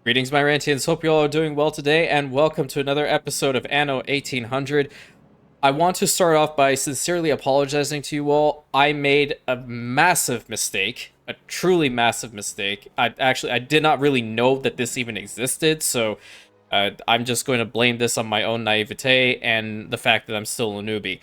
Greetings, my Rantians. Hope you all are doing well today, and welcome to another episode of Anno 1800. I want to start off by sincerely apologizing to you all. I made a massive mistake, a truly massive mistake. I did not really know that this even existed, so I'm just going to blame this on my own naivete and the fact that I'm still a newbie.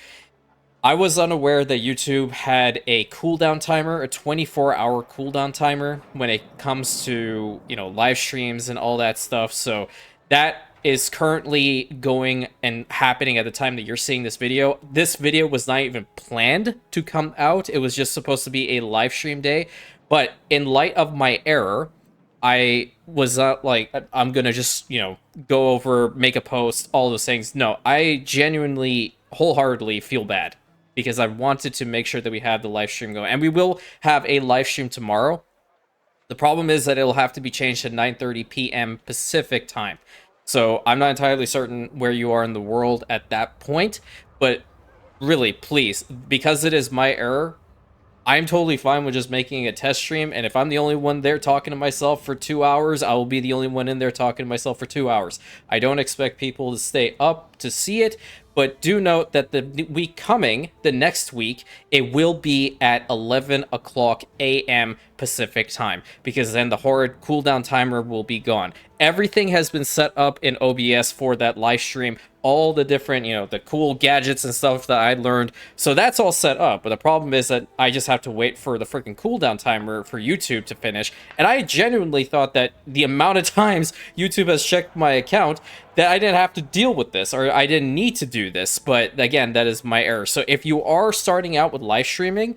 I was unaware that YouTube had a cooldown timer, a 24-hour cooldown timer when it comes to, live streams and all that stuff. So that is currently going and happening at the time that you're seeing this video. This video was not even planned to come out. It was just supposed to be a live stream day. But in light of my error, I was like, I'm going to just, go over, make a post, all those things. No, I genuinely, wholeheartedly feel bad, because I wanted to make sure that we have the live stream going. And we will have a live stream tomorrow. The problem is that it'll have to be changed to 9:30 p.m. Pacific time. So I'm not entirely certain where you are in the world at that point. But really, please, because it is my error, I'm totally fine with just making a test stream. And if I'm the only one there talking to myself for 2 hours, I will be the only one in there talking to myself for 2 hours. I don't expect people to stay up to see it. But do note that the week coming, the next week, it will be at 11 o'clock a.m. Pacific time, because then the horrid cooldown timer will be gone. Everything has been set up in OBS for that live stream. All the different, the cool gadgets and stuff that I learned. So that's all set up. But the problem is that I just have to wait for the freaking cooldown timer for YouTube to finish. And I genuinely thought that the amount of times YouTube has checked my account, that I didn't have to deal with this, or I didn't need to do this. But again, that is my error. So if you are starting out with live streaming,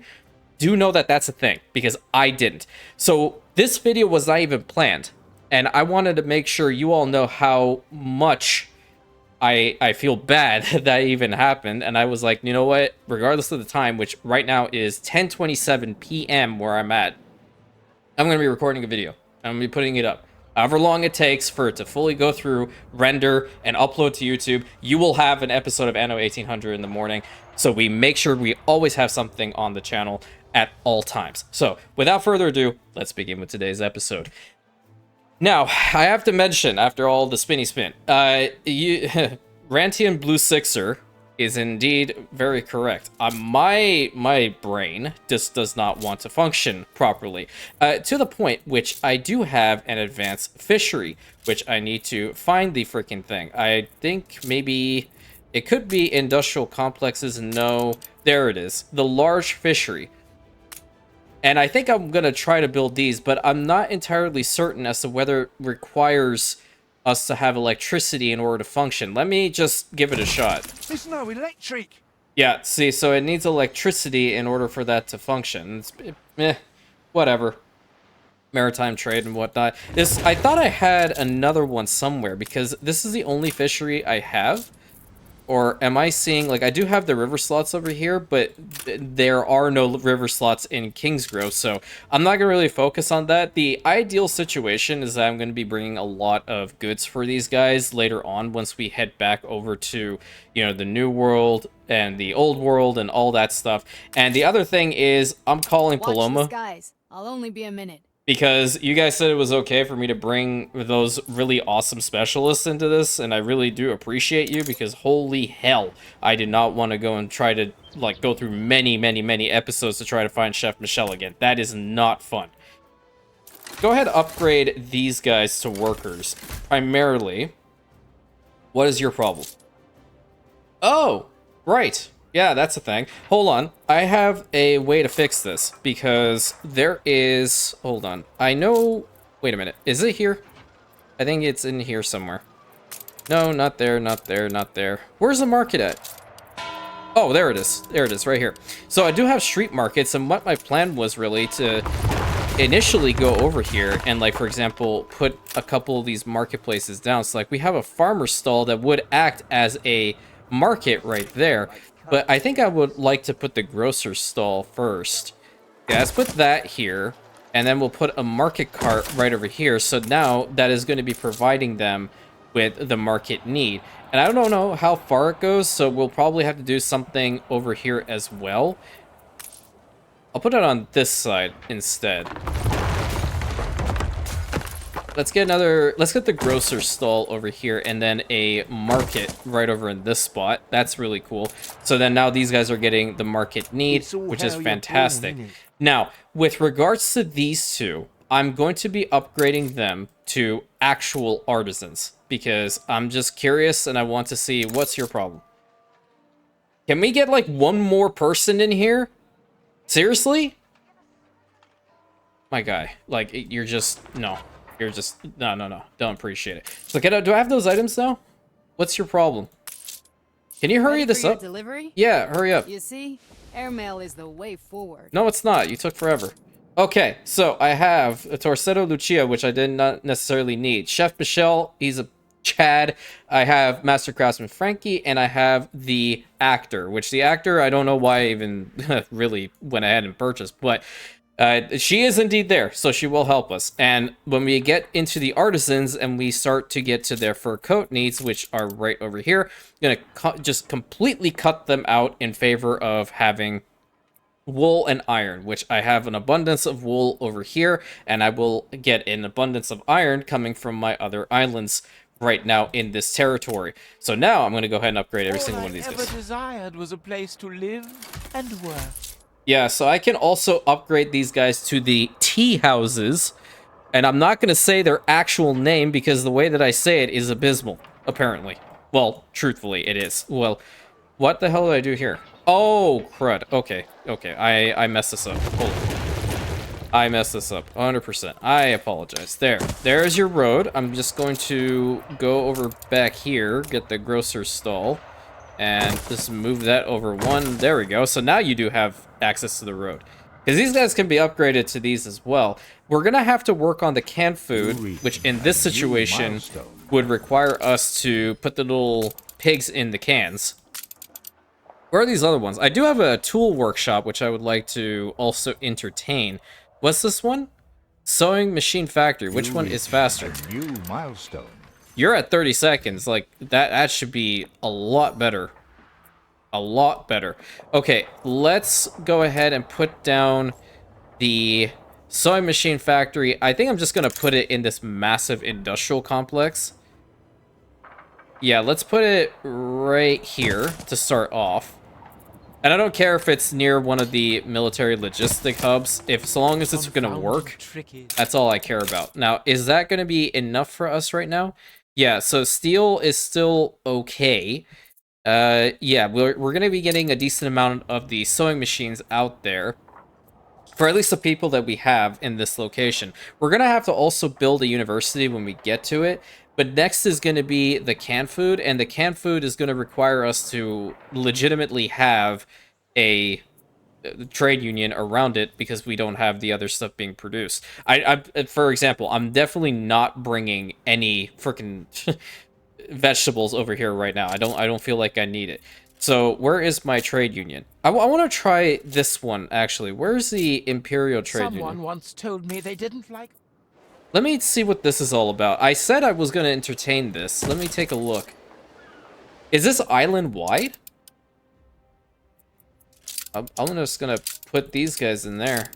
do know that that's a thing, because I didn't. So this video was not even planned. And I wanted to make sure you all know how much I feel bad that even happened. And I was like, you know what? Regardless of the time, which right now is 10:27 p.m. where I'm at, I'm going to be recording a video. I'm going to be putting it up. However long it takes for it to fully go through, render, and upload to YouTube, you will have an episode of Anno 1800 in the morning. So we make sure we always have something on the channel at all times. So without further ado, let's begin with today's episode. Now, I have to mention, after all the spinny spin, Rantian Blue Sixer is indeed very correct. My brain just does not want to function properly, to the point which I do have an advanced fishery, which I need to find the freaking thing. I think maybe it could be industrial complexes. No, there it is, the large fishery. And I think I'm gonna try to build these, but I'm not entirely certain as to whether it requires us to have electricity in order to function. Let me just give it a shot. There's no electric. Yeah, see, so it needs electricity in order for that to function. Whatever. Maritime trade and whatnot. I thought I had another one somewhere, because this is the only fishery I have. Or am I seeing, I do have the river slots over here, but there are no river slots in Kingsgrove, so I'm not going to really focus on that. The ideal situation is that I'm going to be bringing a lot of goods for these guys later on once we head back over to, the new world and the old world and all that stuff. And the other thing is, I'm calling Paloma. Watch the skies. I'll only be a minute. Because you guys said it was okay for me to bring those really awesome specialists into this, and I really do appreciate you, because holy hell, I did not want to go and try to, go through many, many, many episodes to try to find Chef Michelle again. That is not fun. Go ahead and upgrade these guys to workers. Primarily, what is your problem? Oh, right. Yeah, that's a thing. Hold on. I have a way to fix this, because there is... Hold on. I know... Wait a minute. Is it here? I think it's in here somewhere. No, not there, not there, not there. Where's the market at? Oh, there it is. There it is, right here. So I do have street markets, and what my plan was really to initially go over here and, for example, put a couple of these marketplaces down. So, we have a farmer's stall that would act as a market right there. But I think I would like to put the grocer's stall first. Yeah, let's put that here. And then we'll put a market cart right over here. So now that is going to be providing them with the market need. And I don't know how far it goes, so we'll probably have to do something over here as well. I'll put it on this side instead. Let's get the grocer stall over here, and then a market right over in this spot. That's really cool. So then now these guys are getting the market need, which is fantastic. Now, with regards to these two, I'm going to be upgrading them to actual artisans, because I'm just curious and I want to see what's your problem. Can we get like one more person in here? Seriously? My guy, like, you're just, no. You're just, no. Don't appreciate it. So, do I have those items now? What's your problem? Can you hurry this up? Delivery? Yeah, hurry up. You see, airmail is the way forward. No, it's not. You took forever. Okay, so I have a Torsetto Lucia, which I did not necessarily need. Chef Michelle, he's a Chad. I have Master Craftsman Frankie, and I have the actor, which the actor, I don't know why I even really went ahead and purchased, but she is indeed there, so she will help us. And when we get into the artisans and we start to get to their fur coat needs, which are right over here, I'm gonna just completely cut them out in favor of having wool and iron, which I have an abundance of wool over here, and I will get an abundance of iron coming from my other islands right now in this territory. So now I'm going to go ahead and upgrade every single one of these guys. All I ever desired was a place to live and work. Yeah, so I can also upgrade these guys to the tea houses, and I'm not going to say their actual name because the way that I say it is abysmal, apparently. Well, truthfully, it is. Well, what the hell did I do here? Oh, crud. Okay. I messed this up. Hold on. I messed this up 100%. I apologize. There's your road. I'm just going to go over back here, get the grocer's stall, and just move that over one. There we go. So now you do have access to the road, because these guys can be upgraded to these as well. We're gonna have to work on the canned food, which in this situation would require us to put the little pigs in the cans. Where are these other ones? I do have a tool workshop, which I would like to also entertain. What's this one? Sewing machine factory. Which one is faster? New milestone. You're at 30 seconds. Like, that should be a lot better. A lot better. Okay, let's go ahead and put down the sewing machine factory. I think I'm just going to put it in this massive industrial complex. Yeah, let's put it right here to start off. And I don't care if it's near one of the military logistic hubs. So long as it's going to work, that's all I care about. Now, is that going to be enough for us right now? Yeah, so steel is still okay. Yeah, we're going to be getting a decent amount of the sewing machines out there, for at least the people that we have in this location. We're going to have to also build a university when we get to it. But next is going to be the canned food, and the canned food is going to require us to legitimately have a trade union around it, because we don't have the other stuff being produced. For example, I'm definitely not bringing any freaking vegetables over here right now. I don't feel like I need it. So where is my trade union? I want to try this one, actually. Where's the Imperial Trade Union? Someone once told me they didn't like... Let me see what this is all about. I said I was going to entertain this. Let me take a look. Is this island-wide? I'm just going to put these guys in there.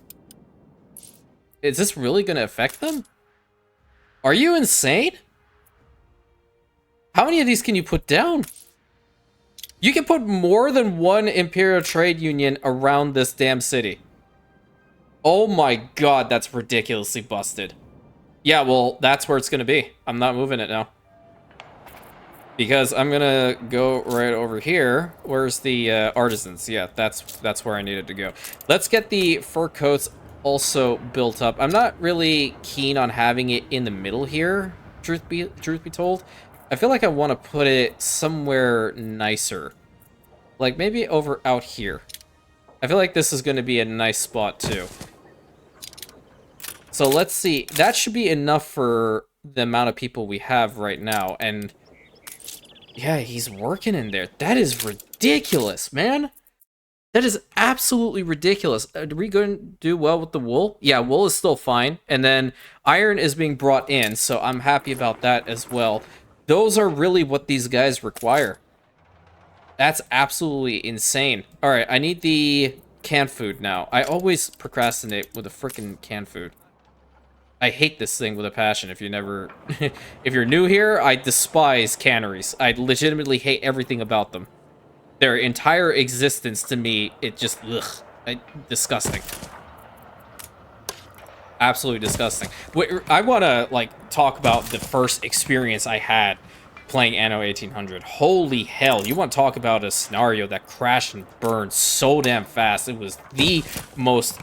Is this really going to affect them? Are you insane? How many of these can you put down? You can put more than one Imperial Trade Union around this damn city. Oh my god, that's ridiculously busted. Yeah, well, that's where it's going to be. I'm not moving it now. Because I'm going to go right over here. Where's the artisans? Yeah, that's where I needed to go. Let's get the fur coats also built up. I'm not really keen on having it in the middle here, truth be told. I feel like I want to put it somewhere nicer. Like maybe over out here. I feel like this is going to be a nice spot too. So let's see. That should be enough for the amount of people we have right now. And yeah, he's working in there. That is ridiculous, man. That is absolutely ridiculous. Are we going to do well with the wool? Yeah, wool is still fine. And then iron is being brought in, so I'm happy about that as well. Those are really what these guys require. That's absolutely insane. All right, I need the canned food now. I always procrastinate with the freaking canned food. I hate this thing with a passion. If you never, if you're new here, I despise canneries. I legitimately hate everything about them. Their entire existence to me, it just, disgusting. Absolutely disgusting. Wait, I want to, like, talk about the first experience I had playing Anno 1800. Holy hell, you want to talk about a scenario that crashed and burned so damn fast. It was the most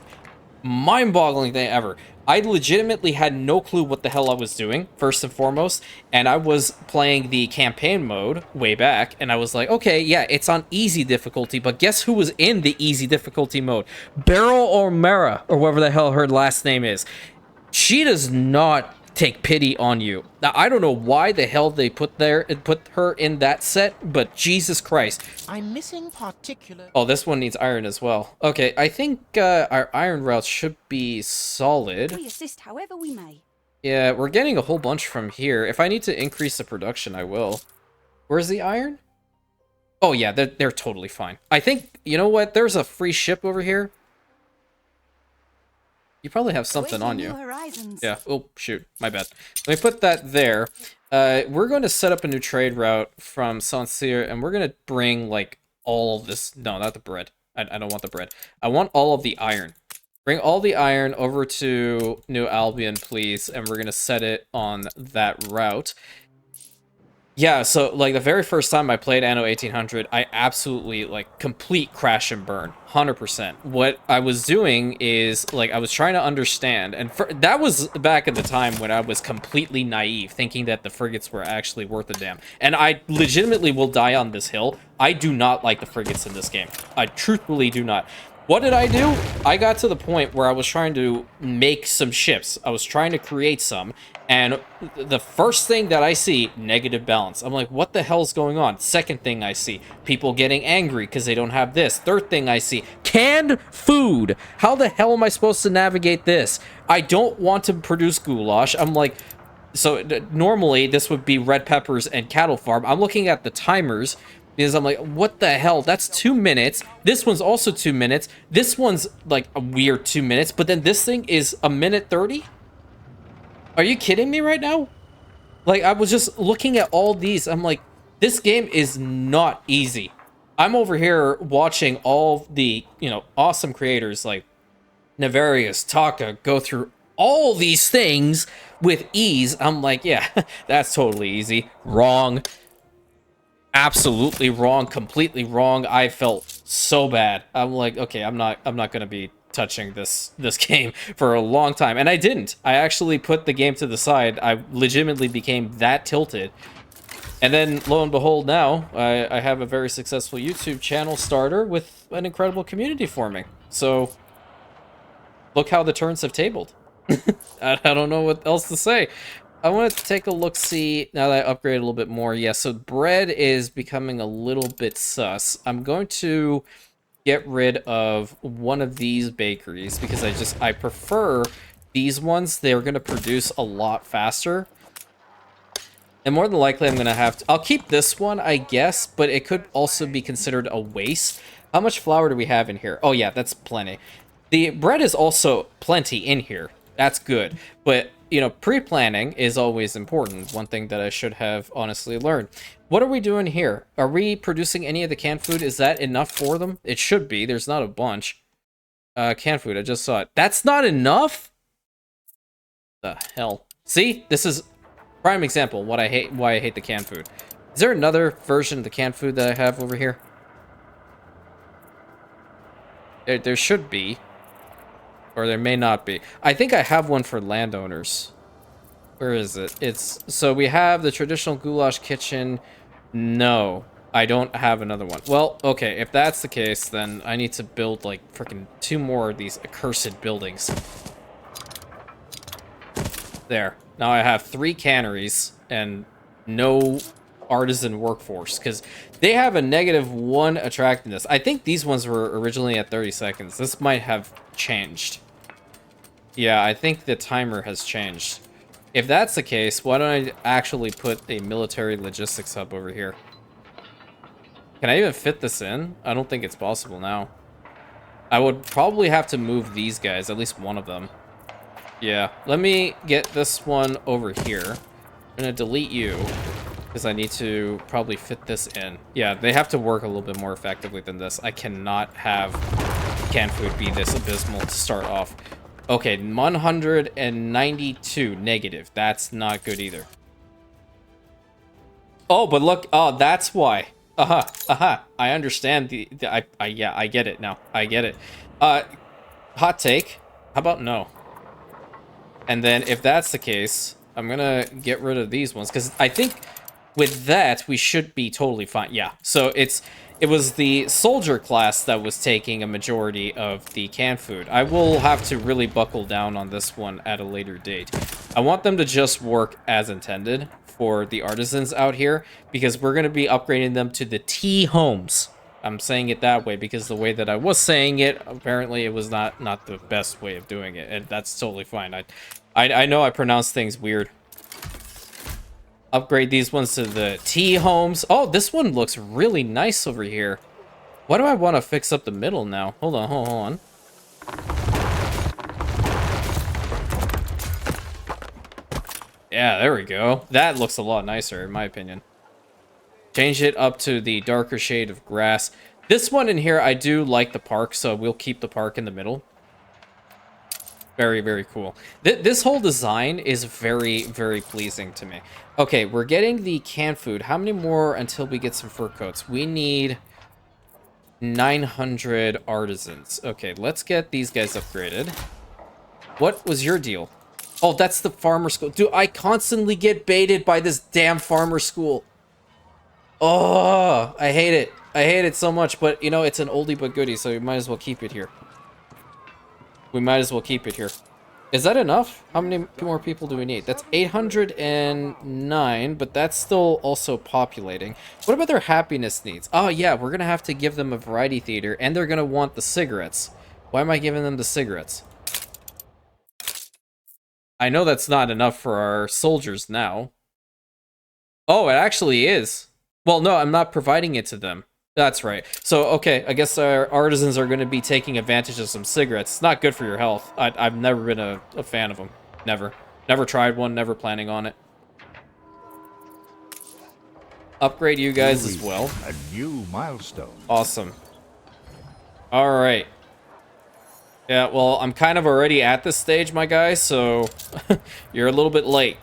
mind-boggling thing ever. I legitimately had no clue what the hell I was doing, first and foremost, and I was playing the campaign mode way back, and I was like, okay, yeah, it's on easy difficulty, but guess who was in the easy difficulty mode? Beryl O'Mara, or whatever the hell her last name is. She does not take pity on you. Now, I don't know why the hell they put her in that set, but Jesus Christ. I'm missing particular. Oh, this one needs iron as well. Okay, I think our iron routes should be solid. We assist however we may. Yeah, we're getting a whole bunch from here. If I need to increase the production, I will. Where's the iron? Oh yeah, they're totally fine. I think, you know what? There's a free ship over here. You probably have something on you. Yeah. Oh, shoot. My bad. Let me put that there. We're going to set up a new trade route from Saint-Cyr, and we're going to bring, like, all of this. No, not the bread. I don't want the bread. I want all of the iron. Bring all the iron over to New Albion, please, and we're going to set it on that route. Yeah, so, like, the very first time I played Anno 1800, I absolutely, like, complete crash and burn. 100%. What I was doing is, like, I was trying to understand, and that was back at the time when I was completely naive, thinking that the frigates were actually worth a damn. And I legitimately will die on this hill. I do not like the frigates in this game. I truthfully do not. What did I do? I got to the point where I was trying to make some ships. I was trying to create some, and the first thing that I see, negative balance. I'm like, what the hell's going on? Second thing I see, people getting angry because they don't have this. Third thing I see, canned food. How the hell am I supposed to navigate this? I don't want to produce goulash. I'm like, so normally this would be red peppers and cattle farm. I'm looking at the timers, because I'm like, what the hell? That's 2 minutes. This one's also 2 minutes. This one's like a weird 2 minutes. But then this thing is 1:30. Are you kidding me right now? Like, I was just looking at all these. I'm like, this game is not easy. I'm over here watching all the, you know, awesome creators like Navarius, Taka go through all these things with ease. I'm like, yeah, that's totally easy. Wrong. Absolutely wrong, completely wrong. I felt so bad. I'm like, okay, I'm not gonna be touching this game for a long time, and I didn't. I actually put the game to the side. I legitimately became that tilted, and then lo and behold, now I have a very successful YouTube channel starter with an incredible community forming. So look how the turns have tabled. I don't know what else to say. I want to take a look-see, now that I upgrade a little bit more. Yeah, so bread is becoming a little bit sus. I'm going to get rid of one of these bakeries because I prefer these ones. They're going to produce a lot faster. And more than likely, I'm going to have to... I'll keep this one, I guess, but it could also be considered a waste. How much flour do we have in here? Oh, yeah, that's plenty. The bread is also plenty in here. That's good. But, you know, pre-planning is always important. One thing that I should have honestly learned. What are we doing here? Are we producing any of the canned food? Is that enough for them? It should be. There's not a bunch. Canned food, I just saw it. That's not enough? The hell? See? This is prime example why I hate the canned food. Is there another version of the canned food that I have over here? There should be. Or there may not be. I think I have one for landowners. Where is it? It's... So we have the traditional goulash kitchen. No. I don't have another one. Well, okay. If that's the case, then I need to build, like, freaking 2 more of these accursed buildings. There. Now I have 3 canneries and no artisan workforce. Because they have a -1 attractiveness. I think these ones were originally at 30 seconds. This might have changed. Yeah, I think the timer has changed. If that's the case, why don't I actually put a military logistics hub over here? Can I even fit this in? I don't think it's possible now. I would probably have to move these guys, at least one of them. Yeah, let me get this one over here. I'm gonna delete you, because I need to probably fit this in. Yeah, they have to work a little bit more effectively than this. I cannot have canned food be this abysmal to start off. Okay, 192 negative. That's not good either. Oh, but look, oh, that's why. I understand yeah, I get it now. I get it. Hot take. How about no? And then if that's the case, I'm gonna get rid of these ones because I think with that we should be totally fine. Yeah. So it was the soldier class that was taking a majority of the canned food. I will have to really buckle down on this one at a later date. I want them to just work as intended for the artisans out here because we're gonna be upgrading them to the T homes. I'm saying it that way because the way that I was saying it, apparently it was not the best way of doing it, and that's totally fine. I know I pronounce things weird. Upgrade these ones to the T homes. Oh, this one looks really nice over here. Why do I want to fix up the middle now? Hold on, hold on. Yeah, there we go. That looks a lot nicer, in my opinion. Change it up to the darker shade of grass. This one in here, I do like the park, so we'll keep the park in the middle. Very, very cool. This whole design is very, very pleasing to me. Okay, we're getting the canned food. How many more until we get some fur coats? We need 900 artisans. Okay, let's get these guys upgraded. What was your deal? Oh, that's the farmer school. Dude, I constantly get baited by this damn farmer school. Oh, I hate it. I hate it so much, but, you know, it's an oldie but goodie, so we might as well keep it here. We might as well keep it here. Is that enough? How many more people do we need? That's 809, but that's still also populating. What about their happiness needs? Oh, yeah, we're going to have to give them a variety theater, and they're going to want the cigarettes. Why am I giving them the cigarettes? I know that's not enough for our soldiers now. Oh, it actually is. Well, no, I'm not providing it to them. That's right. So, okay, I guess our artisans are going to be taking advantage of some cigarettes. It's not good for your health. I've never been a fan of them. Never. Never tried one, never planning on it. Upgrade you guys as well. A new milestone. Awesome. Alright. Yeah, well, I'm kind of already at this stage, my guys, so you're a little bit late.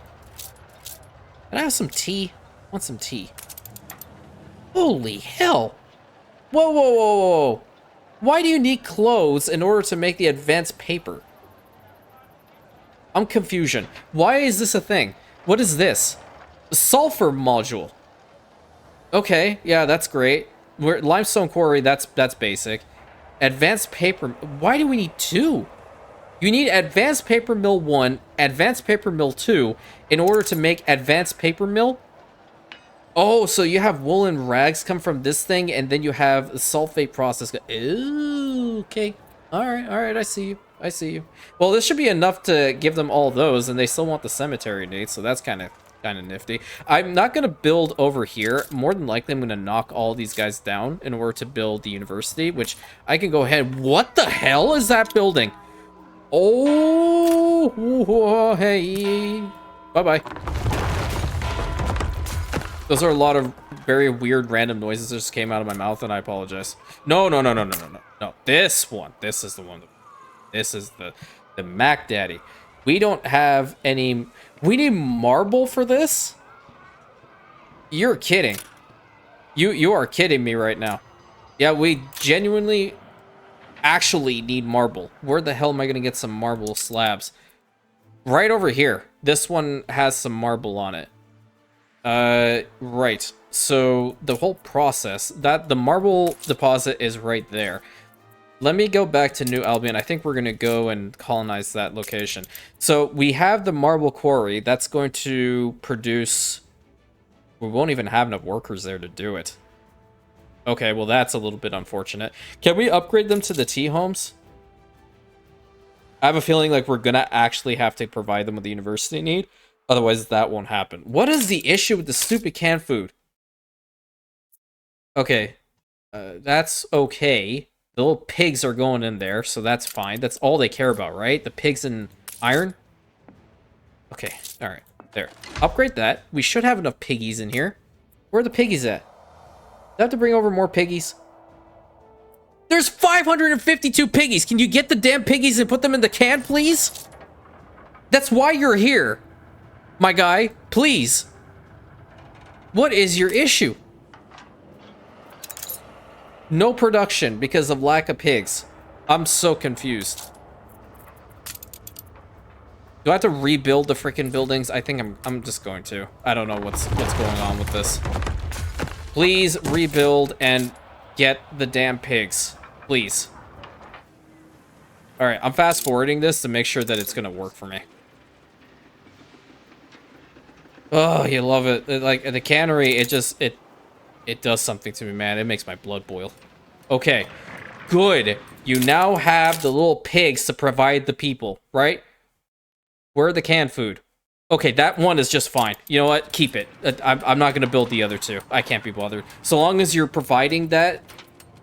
Can I have some tea? I want some tea. Holy hell! Whoa, whoa, whoa, whoa! Why do you need clothes in order to make the advanced paper? I'm confusion. Why is this a thing? What is this? The sulfur module. Okay, yeah, that's great. We're limestone quarry, that's basic. Advanced paper. Why do we need two? You need advanced paper mill 1, advanced paper mill 2 in order to make advanced paper mill. Oh, so you have woolen rags come from this thing, and then you have the sulfate process. Ooh, okay. All right, I see you. I see you. Well, this should be enough to give them all those, and they still want the cemetery needs, so that's kind of nifty. I'm not going to build over here. More than likely, I'm going to knock all these guys down in order to build the university, which I can go ahead. What the hell is that building? Oh, hey. Bye-bye. Those are a lot of very weird random noises that just came out of my mouth, and I apologize. No. No, this one. This is the one. This is the Mac Daddy. We don't have any... We need marble for this? You're kidding. You are kidding me right now. Yeah, we genuinely actually need marble. Where the hell am I going to get some marble slabs? Right over here. This one has some marble on it. Right. So the whole process, the marble deposit is right there. Let me go back to New Albion. I think we're going to go and colonize that location. So we have the marble quarry. That's going to produce... We won't even have enough workers there to do it. Okay, well that's a little bit unfortunate. Can we upgrade them to the T homes? I have a feeling like we're going to actually have to provide them with the university need. Otherwise, that won't happen. What is the issue with the stupid canned food? Okay. That's okay. The little pigs are going in there, so that's fine. That's all they care about, right? The pigs and iron? Okay, all right, there. Upgrade that. We should have enough piggies in here. Where are the piggies at? Do I have to bring over more piggies? There's 552 piggies. Can you get the damn piggies and put them in the can, please? That's why you're here, my guy. Please. What is your issue? No production because of lack of pigs. I'm so confused. Do I have to rebuild the freaking buildings? I think I'm just going to. I don't know what's going on with this. Please rebuild and get the damn pigs. Please. All right, I'm fast forwarding this to make sure that it's gonna work for me. Oh, you love it. Like the cannery, it does something to me, man. It makes my blood boil. Okay, good. You now have the little pigs to provide the people, right? Where are the canned food? Okay, that one is just fine. You know what? Keep it. I'm not gonna build the other two. I can't be bothered. So long as you're providing that,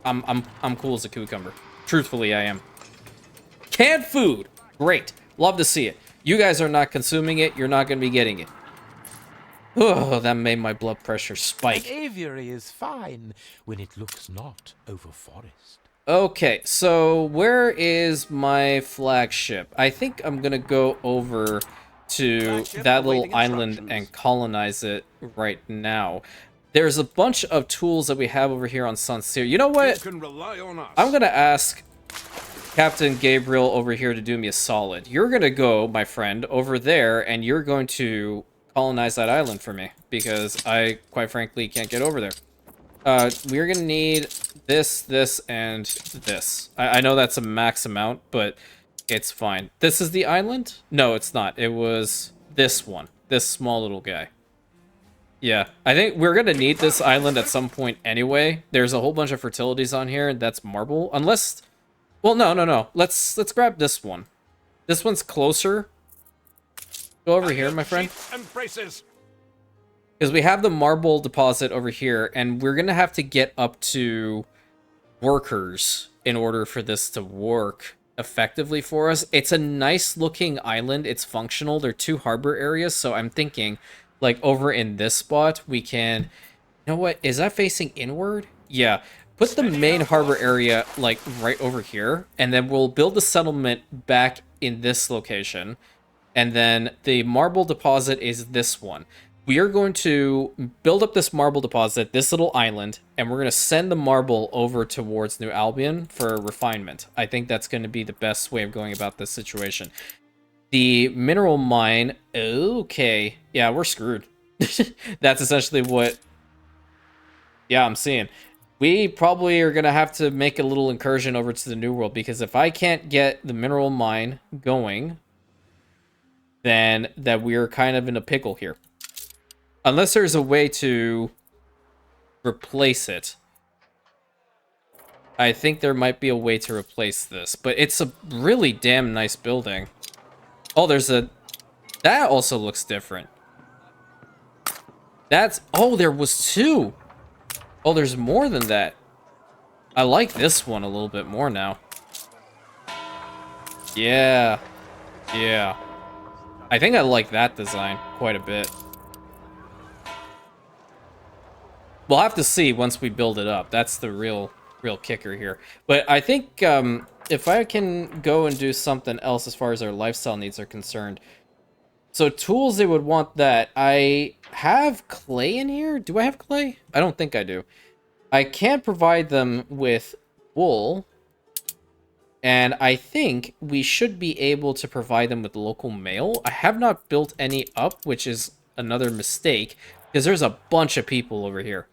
I'm cool as a cucumber. Truthfully, I am. Canned food, great. Love to see it. You guys are not consuming it. You're not gonna be getting it. Oh, that made my blood pressure spike. An aviary is fine when it looks not over forest. Okay, so where is my flagship? I think I'm gonna go over to that little island and colonize it right now. There's a bunch of tools that we have over here on Sunseer. You know what? You can rely on us. I'm gonna ask Captain Gabriel over here to do me a solid. You're gonna go, my friend, over there, and you're going to colonize that island for me, because I, quite frankly, can't get over there. We're gonna need this, and this. I know that's a max amount, but it's fine. This is the island? No, it's not. It was this one. This small little guy. Yeah, I think we're gonna need this island at some point anyway. There's a whole bunch of fertilities on here, and that's marble. Unless... Well, no. Let's grab this one. This one's closer. Go over here, my friend. Because we have the marble deposit over here, and we're gonna have to get up to workers in order for this to work effectively for us. It's a nice looking island. It's functional. There are 2 harbor areas, so I'm thinking, like, over in this spot, we can... You know what? Is that facing inward? Yeah. Put the main harbor area, like, right over here, and then we'll build the settlement back in this location. And then the marble deposit is this one. We are going to build up this marble deposit, this little island, and we're going to send the marble over towards New Albion for refinement. I think that's going to be the best way of going about this situation. The mineral mine, okay. Yeah, we're screwed. That's essentially what... Yeah, I'm seeing. We probably are going to have to make a little incursion over to the New World, because if I can't get the mineral mine going, then that we're kind of in a pickle here. Unless there's a way to replace it. I think there might be a way to replace this, but it's a really damn nice building. Oh, there's a... That also looks different. That's... Oh, there was 2. Oh, there's more than that. I like this one a little bit more now. Yeah. Yeah. I think I like that design quite a bit. We'll have to see once we build it up. That's the real kicker here. But I think if I can go and do something else as far as our lifestyle needs are concerned. So tools, they would want that. I have clay in here. Do I have clay? I don't think I do. I can provide them with wool. And I think we should be able to provide them with local mail. I have not built any up, which is another mistake, because there's a bunch of people over here.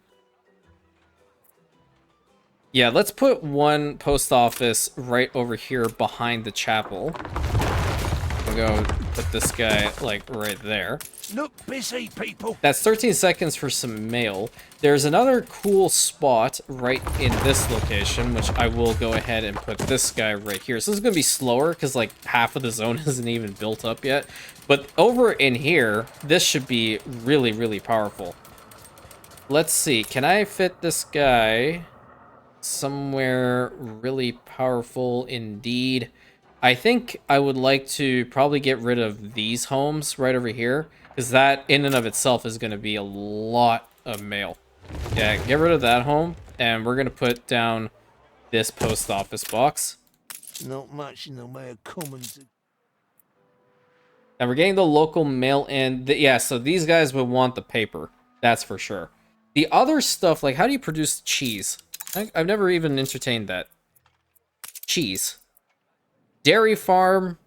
Yeah, let's put one post office right over here behind the chapel. We'll go put this guy, like, right there. Look busy, people. That's 13 seconds for some mail. There's another cool spot right in this location, which I will go ahead and put this guy right here. So this is going to be slower because, like, half of the zone isn't even built up yet. But over in here, this should be really, really powerful. Let's see. Can I fit this guy somewhere really powerful indeed? I think I would like to probably get rid of these homes right over here, because that in and of itself is going to be a lot of mail. Yeah, get rid of that home, and we're going to put down this post office box. Not much in the way of commons. And we're getting the local mail in. Yeah, so these guys would want the paper. That's for sure. The other stuff, like how do you produce cheese? I've never even entertained that. Cheese. Dairy farm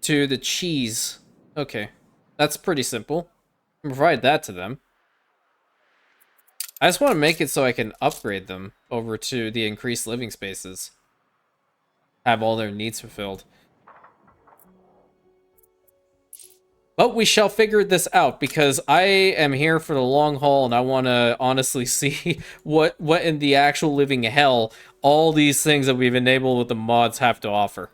to the cheese. Okay. That's pretty simple. Provide that to them. I just want to make it so I can upgrade them over to the increased living spaces. Have all their needs fulfilled. But we shall figure this out, because I am here for the long haul and I want to honestly see what in the actual living hell all these things that we've enabled with the mods have to offer.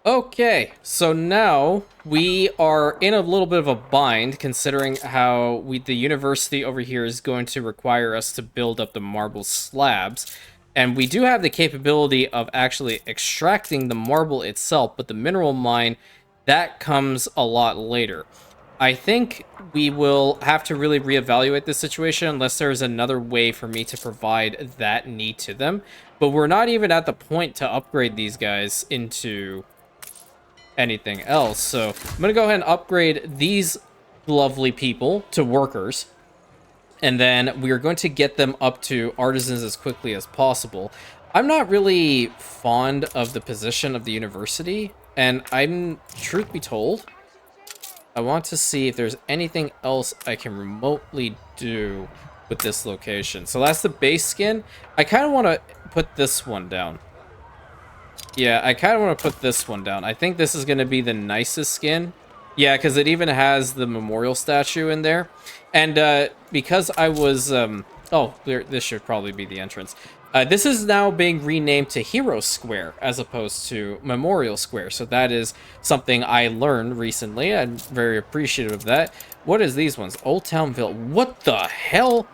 Okay, so now we are in a little bit of a bind, considering how the university over here is going to require us to build up the marble slabs. And we do have the capability of actually extracting the marble itself, but the mineral mine, that comes a lot later. I think we will have to really reevaluate this situation unless there's another way for me to provide that need to them. But we're not even at the point to upgrade these guys into anything else. So I'm going to go ahead and upgrade these lovely people to workers. And then we are going to get them up to artisans as quickly as possible. I'm not really fond of the position of the university. And I'm, truth be told, I want to see if there's anything else I can remotely do with this location. So that's the base skin. I kind of want to put this one down. Yeah, I kind of want to put this one down. I think this is going to be the nicest skin. Yeah, because it even has the memorial statue in there. And because I was... oh, this should probably be the entrance. This is now being renamed to Hero Square as opposed to Memorial Square. So that is something I learned recently. I'm very appreciative of that. What is these ones? Old Town Ville. What the hell?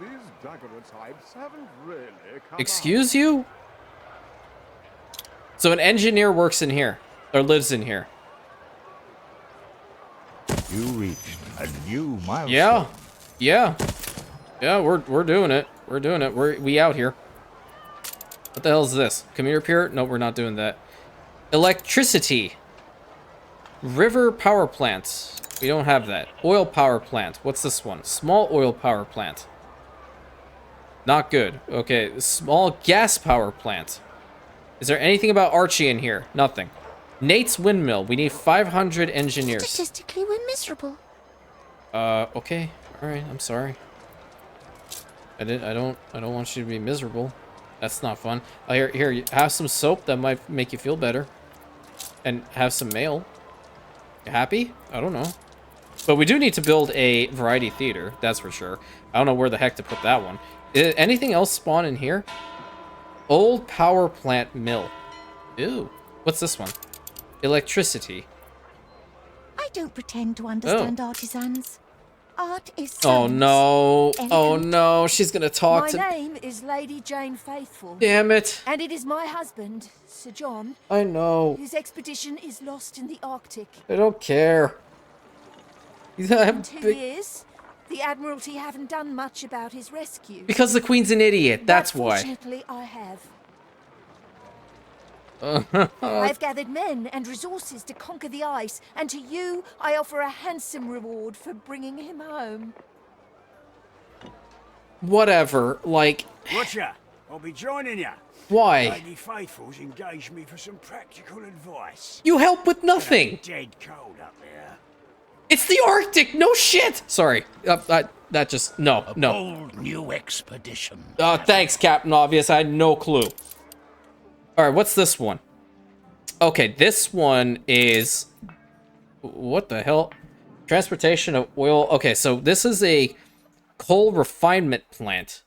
Excuse you? So an engineer works in here, or lives in here. You reached a new milestone. Yeah, we're doing it. We're doing it. We out here. What the hell is this? Commuter pier? No, we're not doing that. Electricity. River power plant. We don't have that. Oil power plant. What's this one? Small oil power plant. Not good. Okay, small gas power plant. Is there anything about Archie in here? Nothing. Nate's Windmill. We need 500 engineers. Statistically, we're miserable. Okay. All right. I'm sorry. I don't want you to be miserable. That's not fun. Here, have some soap that might make you feel better. And have some mail. You happy? I don't know. But we do need to build a variety theater. That's for sure. I don't know where the heck to put that one. Anything else spawn in here? Old power plant mill. Ew. What's this one? Electricity. I don't pretend to understand artisans. Art is science. Oh no. Oh Elegant. no. She's gonna talk My to... name is Lady Jane Faithful. Damn it. And it is my husband, Sir John, I know. whose expedition is lost in the Arctic. I don't care. He's a 2 big... years, the Admiralty haven't done much about his rescue. Because the Queen's an idiot. That's But why. fortunately, I have. I've gathered men and resources to conquer the ice, and to you, I offer a handsome reward for bringing him home. Whatever. Like, Watcha, I'll be joining you. why? Lady Faithful's engaged me for some practical advice. You help with nothing. Dead cold up there. It's the Arctic. No shit. Sorry. That just... No. No. Bold new expedition. Thanks, Captain Obvious. I had no clue. Alright, what's this one? Okay, this one is... What the hell? Transportation of oil. Okay, so this is a coal refinement plant.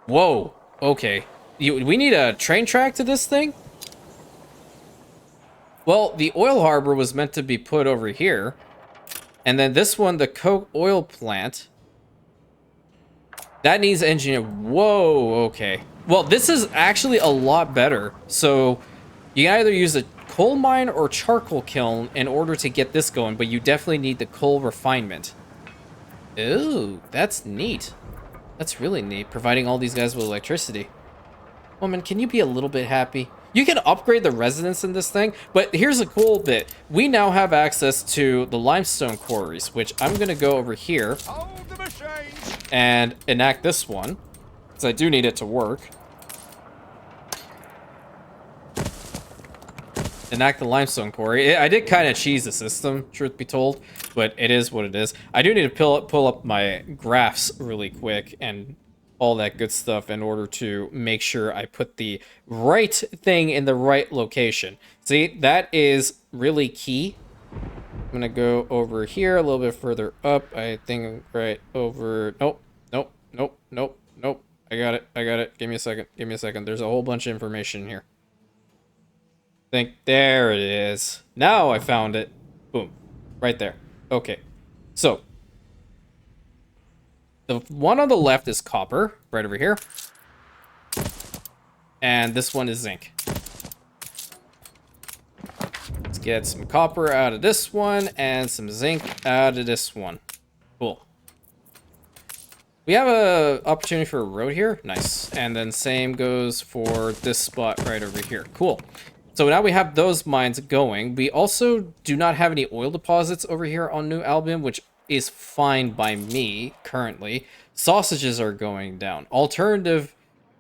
Whoa. Okay. We need a train track to this thing? Well, the oil harbor was meant to be put over here. And then this one, the coke oil plant. That needs engineer. Whoa, okay. Well, this is actually a lot better. So you can either use a coal mine or charcoal kiln in order to get this going, but you definitely need the coal refinement. Ooh, that's neat. That's really neat, providing all these guys with electricity. Woman, can you be a little bit happy? You can upgrade the residents in this thing, but here's a cool bit. We now have access to the limestone quarries, which I'm going to go over here and enact this one, because I do need it to work. Enact the limestone quarry. I did kind of cheese the system, truth be told, but it is what it is. I do need to pull up my graphs really quick and all that good stuff in order to make sure I put the right thing in the right location. See, that is really key. I'm gonna go over here a little bit further up. I think right over. Nope, nope, nope, nope, nope. I got it. I got it. Give me a second. Give me a second. There's a whole bunch of information here. There it is. Now I found it. Boom. Right there. Okay. So, the one on the left is copper, right over here. And this one is zinc. Let's get some copper out of this one and some zinc out of this one. Cool. We have a opportunity for a road here. Nice. And then same goes for this spot right over here. Cool. So now we have those mines going. We also do not have any oil deposits over here on New Albion, which is fine by me currently. Sausages are going down. Alternative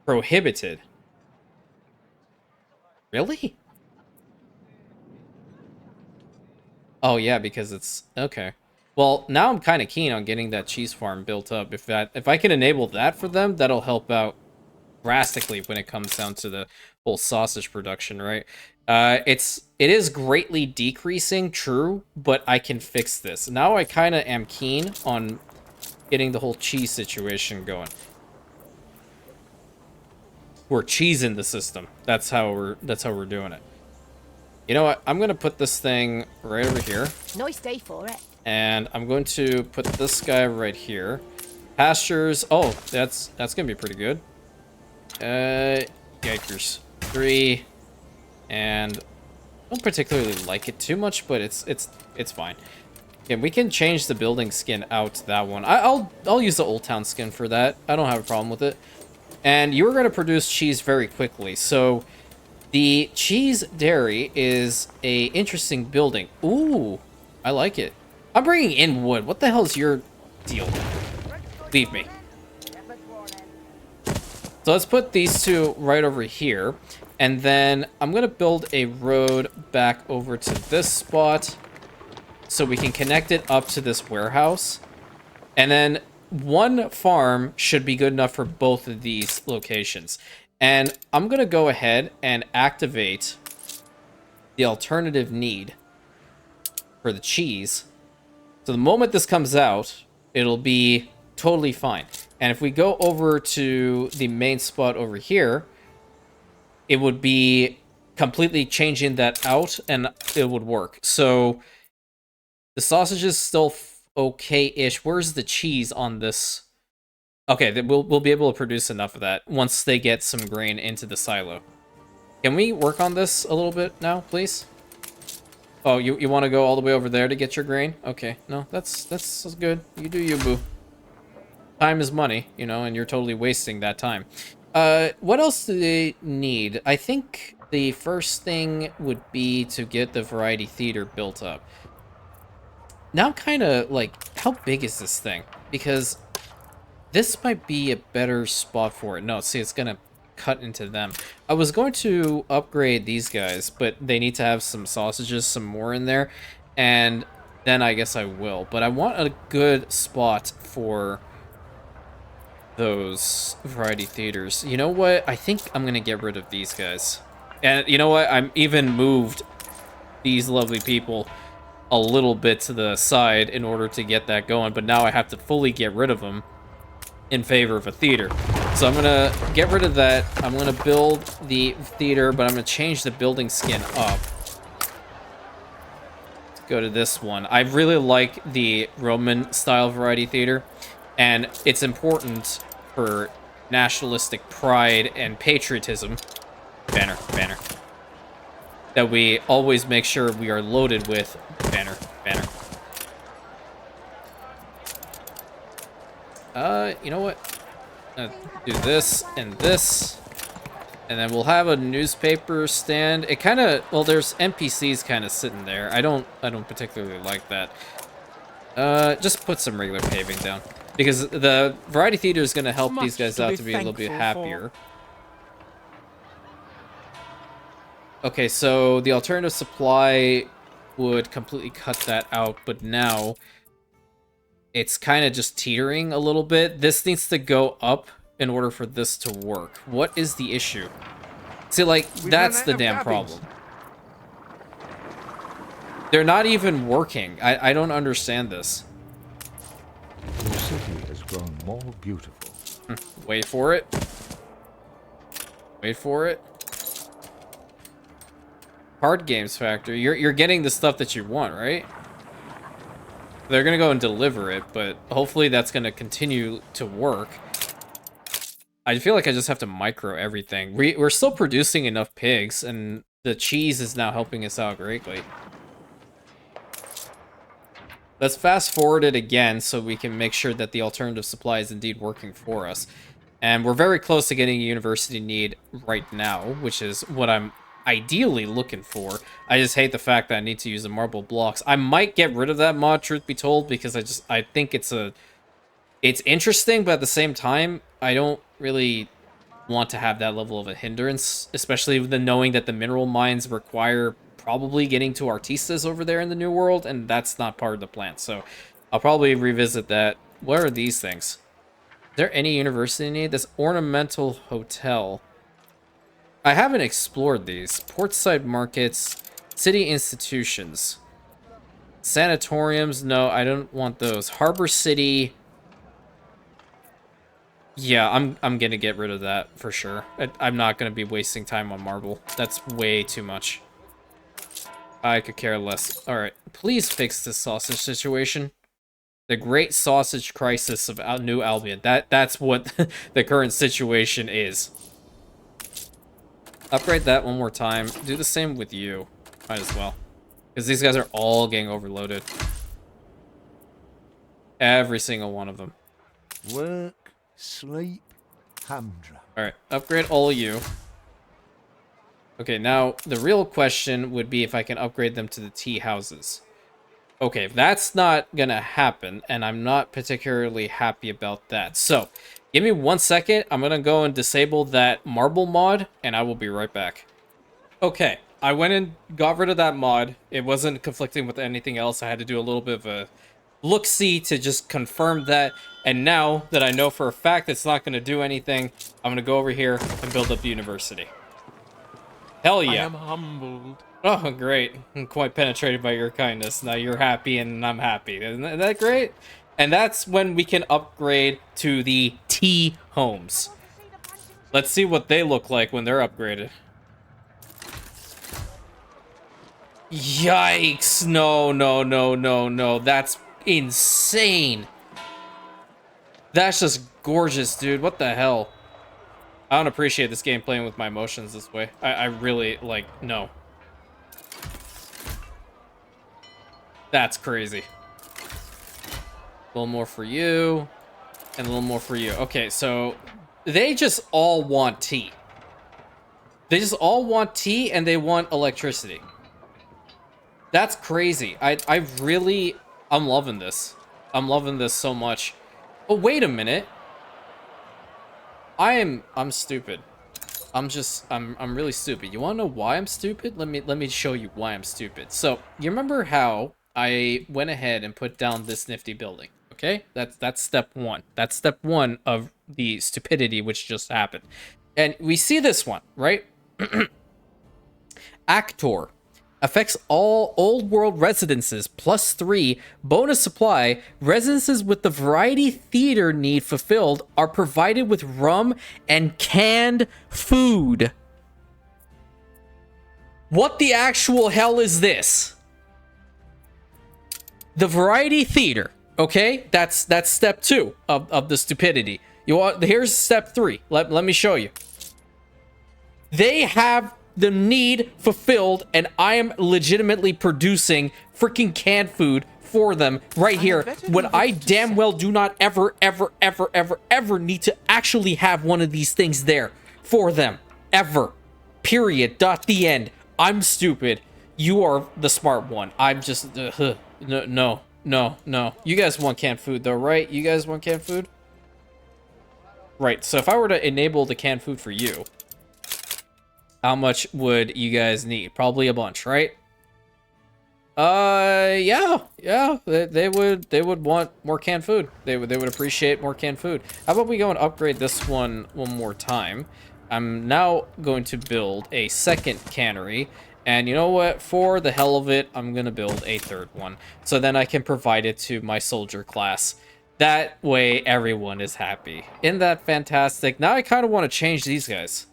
prohibited. Really? Oh yeah, because it's okay. Well, now I'm kind of keen on getting that cheese farm built up. If I can enable that for them, that'll help out drastically when it comes down to the whole sausage production, right? It is greatly decreasing, true, but I can fix this. Now I kind of am keen on getting the whole cheese situation going. We're cheesing the system. That's how we're doing it. You know what? I'm gonna put this thing right over here. Nice day for it. And I'm going to put this guy right here. Pastures. Oh, that's gonna be pretty good. Yikers. 3. And I don't particularly like it too much, but it's fine. Yeah, we can change the building skin out to that one. I'll use the Old Town skin for that. I don't have a problem with it. And you're going to produce cheese very quickly. So the cheese dairy is a interesting building. Ooh, I like it. I'm bringing in wood. What the hell is your deal? Leave me. So let's put these two right over here. And then I'm going to build a road back over to this spot so we can connect it up to this warehouse. And then one farm should be good enough for both of these locations. And I'm going to go ahead and activate the alternative need for the cheese. So the moment this comes out, it'll be totally fine. And if we go over to the main spot over here, it would be completely changing that out and it would work. So the sausage is still okay-ish. Where's the cheese on this? Okay, we'll be able to produce enough of that once they get some grain into the silo. Can we work on this a little bit now, please? Oh, you want to go all the way over there to get your grain? Okay, no, that's good. You do you, boo. Time is money, you know, and you're totally wasting that time. What else do they need? I think the first thing would be to get the variety theater built up. Now I'm kind of like, how big is this thing? Because this might be a better spot for it. No, see, it's going to cut into them. I was going to upgrade these guys, but they need to have some sausages, some more in there. And then I guess I will. But I want a good spot for those variety theaters. You know what? I think I'm going to get rid of these guys. And you know what? I'm even moved these lovely people a little bit to the side in order to get that going. But now I have to fully get rid of them in favor of a theater. So I'm going to get rid of that. I'm going to build the theater, but I'm going to change the building skin up. Let's go to this one. I really like the Roman style variety theater. And it's important for nationalistic pride and patriotism. Banner. that we always make sure we are loaded with banner. You know what? Do this and this. And then we'll have a newspaper stand. It kind of, well, there's NPCs kind of sitting there. I don't particularly like that. Just put some regular paving down because the variety theater is going to help these guys out to be a little bit happier. Okay, so the alternative supply would completely cut that out, but now it's kind of just teetering a little bit. This needs to go up in order for this to work. What is the issue? See, like, that's the damn problem. They're not even working. I don't understand this. The city has grown more beautiful. Wait for it. Wait for it. Card Games Factory. You're getting the stuff that you want, right? They're gonna go and deliver it, but hopefully that's gonna continue to work. I feel like I just have to micro everything. We're still producing enough pigs, and the cheese is now helping us out greatly. Let's fast forward it again so we can make sure that the alternative supply is indeed working for us. And we're very close to getting a university need right now, which is what I'm ideally looking for. I just hate the fact that I need to use the marble blocks. I might get rid of that mod, truth be told, because I think it's interesting, but at the same time, I don't really want to have that level of a hindrance, especially with the knowing that the mineral mines require probably getting to Artisans over there in the New World, and that's not part of the plan. So I'll probably revisit that. What are these things? Is there any university need? This ornamental hotel. I haven't explored these. Portside markets, city institutions, sanatoriums. No, I don't want those. Harbor City. Yeah, I'm gonna get rid of that for sure. I'm not gonna be wasting time on marble. That's way too much. I could care less. All right, please fix this sausage situation. The Great Sausage Crisis of New Albion. That's what the current situation is. Upgrade that one more time. Do the same with you. Might as well. Because these guys are all getting overloaded. Every single one of them. Work, sleep, humdrum. Alright, upgrade all of you. Okay, now the real question would be if I can upgrade them to the tea houses. Okay, that's not gonna happen, and I'm not particularly happy about that. So, give me 1 second. I'm gonna go and disable that marble mod, and I will be right back. Okay, I went and got rid of that mod. It wasn't conflicting with anything else. I had to do a little bit of a look-see to just confirm that. And now that I know for a fact it's not gonna do anything, I'm gonna go over here and build up the university. Hell yeah. I am humbled. Oh, great. I'm quite penetrated by your kindness. Now you're happy and I'm happy. Isn't that great? And that's when we can upgrade to the tea homes. Let's see what they look like when they're upgraded. Yikes. No. That's insane. That's just gorgeous, dude. What the hell? I don't appreciate this game playing with my emotions this way. I really, like, no. That's crazy. A little more for you, and a little more for you. Okay, so they just all want tea. They just all want tea, and they want electricity. That's crazy. I'm loving this. I'm loving this so much. Oh, wait a minute. I'm stupid. I'm really stupid. You want to know why I'm stupid? Let me show you why I'm stupid. So, you remember how I went ahead and put down this nifty building, okay? That's step one. That's step one of the stupidity which just happened. And we see this one, right? Actor. Affects all old world residences +3 bonus supply. Residences with the variety theater need fulfilled are provided with rum and canned food. What the actual hell is this? The variety theater, okay? That's step 2 of the stupidity. Here's step 3. Let me show you. They have the need fulfilled, and I am legitimately producing freaking canned food for them right here when I damn well do not ever need to actually have one of these things there for them. Ever. Period. Dot. The end. I'm stupid. You are the smart one. I'm just... No. You guys want canned food though, right? You guys want canned food? Right, so if I were to enable the canned food for you, how much would you guys need? Probably a bunch, right? Yeah. They would want more canned food. They would appreciate more canned food. How about we go and upgrade this one more time? I'm now going to build a second cannery, and you know what? For the hell of it, I'm gonna build a third one, so then I can provide it to my soldier class. That way, everyone is happy. Isn't that fantastic? Now I kind of want to change these guys.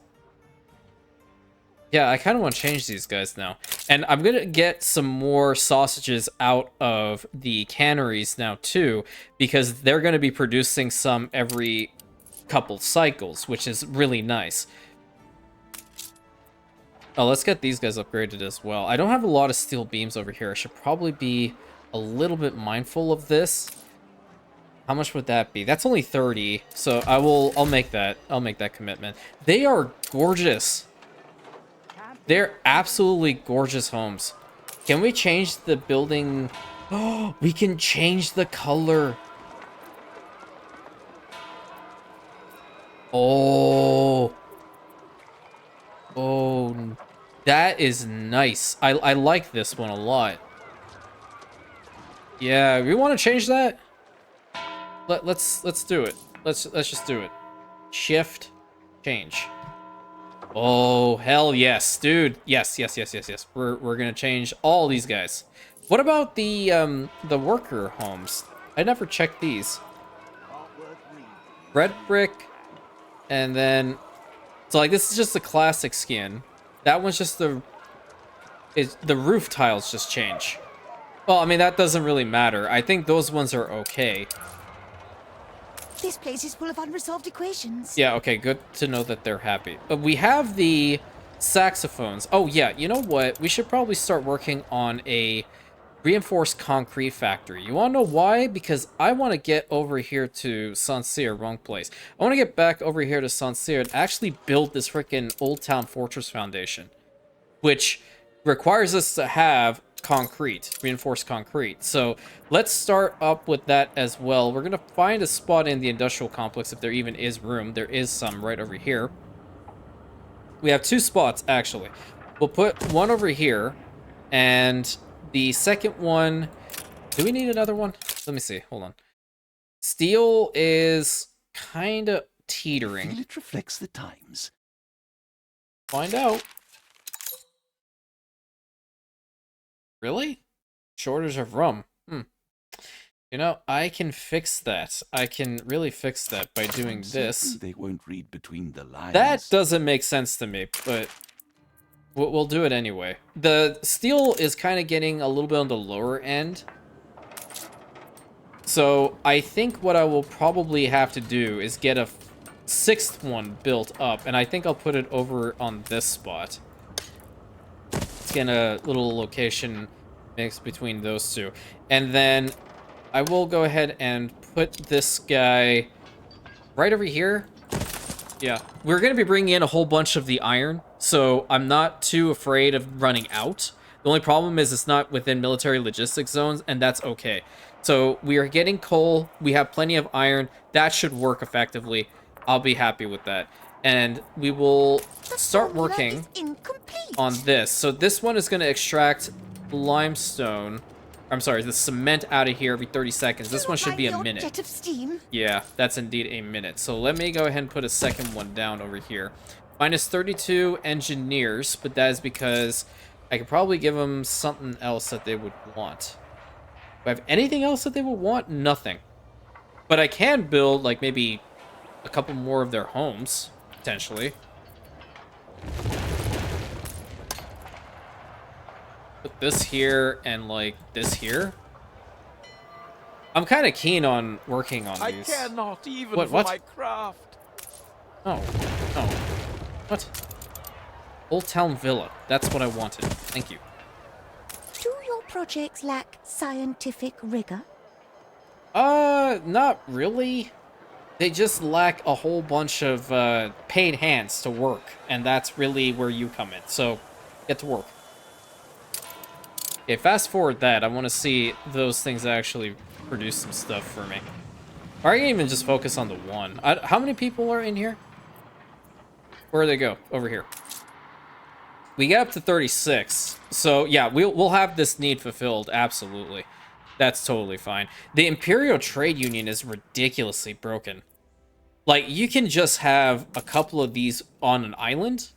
Yeah, I kind of want to change these guys now. And I'm going to get some more sausages out of the canneries now, too, because they're going to be producing some every couple cycles, which is really nice. Oh, let's get these guys upgraded as well. I don't have a lot of steel beams over here. I should probably be a little bit mindful of this. How much would that be? That's only 30, so I'll make that commitment. They are gorgeous. They're absolutely gorgeous homes. Can we change the building? Oh, we can change the color. Oh, that is nice. I like this one a lot. Yeah, we want to change that. Let's do it. Let's just do it. Shift, change. Oh, hell yes, dude. Yes. We're gonna change all these guys. What about the worker homes? I never checked these. Red brick, and then so like this is just the classic skin. That one's just the roof tiles just change. Well, I mean that doesn't really matter. I think those ones are okay. This place is full of unresolved equations. Yeah, okay, good to know that they're happy. We have the saxophones. Oh, yeah, you know what? We should probably start working on a reinforced concrete factory. You want to know why? Because I want to get over here to Saint-Cyr, wrong place. I want to get back over here to Saint-Cyr and actually build this freaking Old Town Fortress Foundation, which requires us to have concrete, reinforced concrete. So let's start up with that as well. We're gonna find a spot in the industrial complex if there even is room. There is some right over here. We have two spots actually. We'll put one over here, and the second one, do we need another one? Let me see, hold on. Steel is kind of teetering. It reflects the times. Find out. Really? Shortage of rum. You know, I can fix that. I can really fix that by doing this. They won't read between the lines. That doesn't make sense to me, but we'll do it anyway. The steel is kind of getting a little bit on the lower end. So I think what I will probably have to do is get a sixth one built up, and I think I'll put it over on this spot. Get a little location mix between those two, and then I will go ahead and put this guy right over here. Yeah, we're gonna be bringing in a whole bunch of the iron, so I'm not too afraid of running out. The only problem is it's not within military logistics zones, and that's okay. So we are getting coal, we have plenty of iron, that should work effectively. I'll be happy with that. And we will start working on this. So this one is going to extract limestone. I'm sorry, the cement out of here every 30 seconds. This one should be a minute. Jet of steam. Yeah, that's indeed a minute. So let me go ahead and put a second one down over here. Minus 32 engineers, but that is because I could probably give them something else that they would want. Do I have anything else that they would want? Nothing. But I can build, like, maybe a couple more of their homes. Potentially. Put this here and like this here. I'm kind of keen on working on these. I cannot even what? for my craft. Oh. What? Old Town Villa. That's what I wanted. Thank you. Do your projects lack scientific rigor? Not really. They just lack a whole bunch of paid hands to work, and that's really where you come in. So, get to work. Okay, fast forward that. I want to see those things actually produce some stuff for me. Or I can even just focus on the one. How many people are in here? Where do they go? Over here. We get up to 36. So, yeah, we'll have this need fulfilled. Absolutely. That's totally fine. The Imperial Trade Union is ridiculously broken. Like, you can just have a couple of these on an island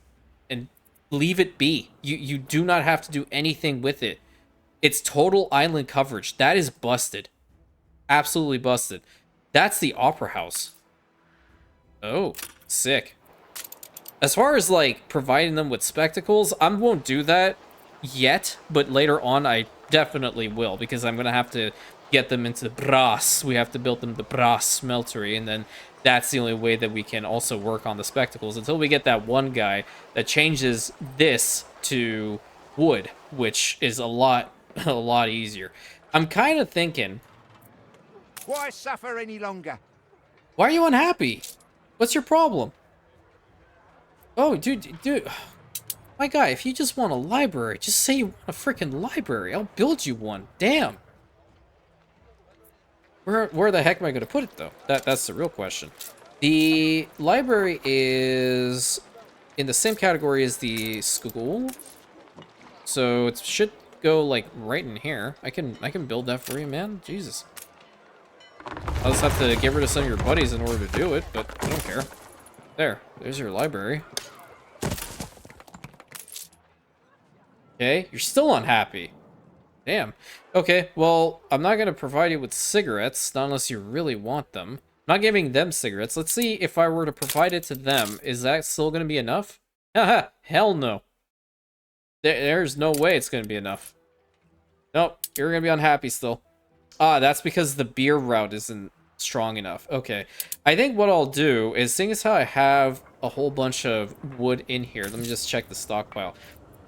and leave it be. You do not have to do anything with it. It's total island coverage. That is busted. Absolutely busted. That's the Opera House. Oh, sick. As far as, like, providing them with spectacles, I won't do that yet, but later on I definitely will, because I'm going to have to get them into brass. We have to build them the brass smeltery, and then that's the only way that we can also work on the spectacles until we get that one guy that changes this to wood, which is a lot easier. I'm kind of thinking, Why suffer any longer? why are you unhappy? What's your problem? Oh, dude. My guy, if you just want a library, just say you want a freaking library. I'll build you one. Damn. Where the heck am I going to put it, though? That's the real question. The library is in the same category as the school. So it should go, like, right in here. I can build that for you, man. Jesus. I'll just have to get rid of some of your buddies in order to do it, but I don't care. There's your library. Okay, you're still unhappy. Damn. Okay, well, I'm not going to provide you with cigarettes, not unless you really want them. I'm not giving them cigarettes. Let's see if I were to provide it to them. Is that still going to be enough? Haha, hell no. There's no way it's going to be enough. Nope, you're going to be unhappy still. Ah, that's because the beer route isn't strong enough. Okay, I think what I'll do is, seeing as how I have a whole bunch of wood in here, let me just check the stockpile.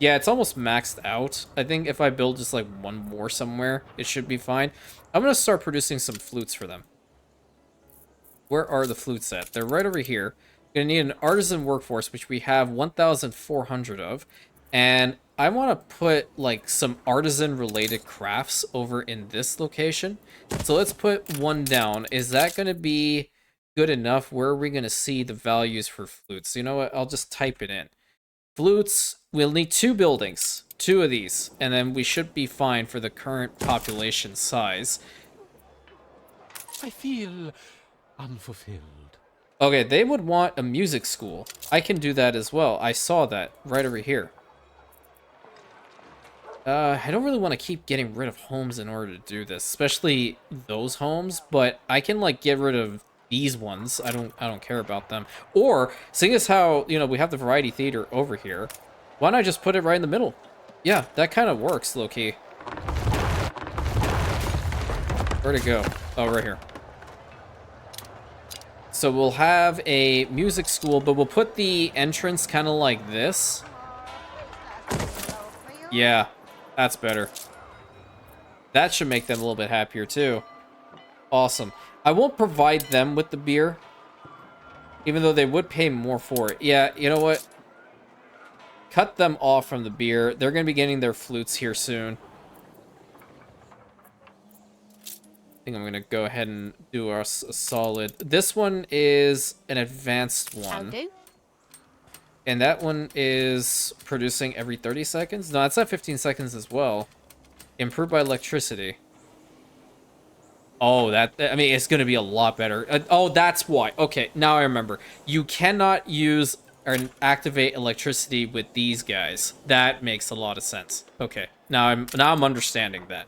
Yeah, it's almost maxed out. I think if I build just like one more somewhere, it should be fine. I'm going to start producing some flutes for them. Where are the flutes at? They're right over here. Going to need an artisan workforce, which we have 1,400 of. And I want to put like some artisan related crafts over in this location. So let's put one down. Is that going to be good enough? Where are we going to see the values for flutes? You know what? I'll just type it in. Flutes, we'll need 2 buildings. 2 of these. And then we should be fine for the current population size. I feel unfulfilled. Okay, they would want a music school. I can do that as well. I saw that right over here. I don't really want to keep getting rid of homes in order to do this, especially those homes, but I can like get rid of these ones. I don't care about them. Or, seeing as how, you know, we have the variety theater over here, why not just put it right in the middle? Yeah, that kind of works, low-key. Where'd it go? Oh, right here. So we'll have a music school, but we'll put the entrance kind of like this. Yeah, that's better. That should make them a little bit happier too. Awesome. I won't provide them with the beer, even though they would pay more for it. Yeah, you know what? Cut them off from the beer. They're going to be getting their flutes here soon. I think I'm going to go ahead and do a solid. This one is an advanced one. And that one is producing every 30 seconds? No, it's at 15 seconds as well. Improved by electricity. Oh, I mean, it's going to be a lot better. Oh, that's why. Okay, now I remember. You cannot use or activate electricity with these guys. That makes a lot of sense. Okay, now I'm understanding that.